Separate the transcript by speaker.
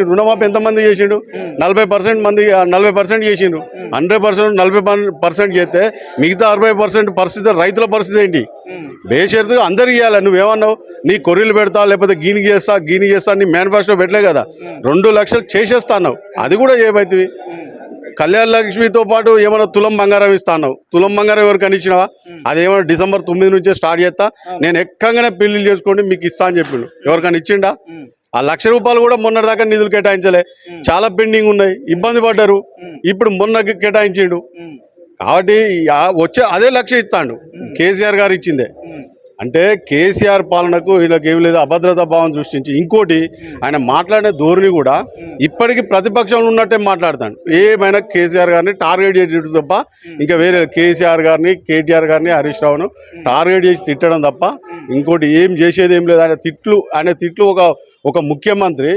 Speaker 1: రుణమాఫీ ఎంతమంది చేసిండు? 40% మంది 40% చేసిండు. 100% 40% చేస్తే మిగతా 60% పరిస్థితి రైతుల పరిస్థితి ఏంటి? బేషరతుగా అందరు ఇవ్వాలి. నువ్వేమన్నావు? నీ కొర్రీలు పెడతా లేకపోతే గీని చేస్తా నీ మేనిఫెస్టో పెట్టలే కదా. 2 లక్షలు చేసేస్తా అన్నావు, అది కూడా ఏమైతుంది? కళ్యాణ లక్ష్మితో పాటు ఏమైనా తులం బంగారం ఇస్తా అన్నావు. తులం బంగారం ఎవరికైనా ఇచ్చినావా? అదేమన్నా డిసెంబర్ 9 నుంచే స్టార్ట్ చేస్తా, నేను ఎక్కగానే పెళ్లిళ్ళు చేసుకోండి మీకు ఇస్తా అని చెప్పిండు. ఎవరికైనా ఇచ్చిండా? ఆ ₹1,00,000 కూడా మొన్నటిదాకా నిధులు కేటాయించలే, చాలా పెండింగ్ ఉన్నాయి, ఇబ్బంది పడ్డారు. ఇప్పుడు మొన్న కేటాయించిండు కాబట్టి వచ్చే అదే లక్ష్యం ఇస్తాడు. కేసీఆర్ గారు ఇచ్చిందే. అంటే కేసీఆర్ పాలనకు వీళ్ళకి ఏం లేదు, అభద్రతా భావం సృష్టించి. ఇంకోటి ఆయన మాట్లాడే ధోరణి కూడా ఇప్పటికీ ప్రతిపక్షంలో ఉన్నట్టే మాట్లాడతాడు. ఏమైనా కేసీఆర్ గారిని టార్గెట్ చేసేది తప్ప ఇంకా వేరే కేసీఆర్ గారిని, కేటీఆర్ గారిని, హరీష్ రావును టార్గెట్ చేసి తిట్టడం తప్ప ఇంకోటి ఏం చేసేది ఏం లేదు. ఆయన తిట్లు ఒక ముఖ్యమంత్రి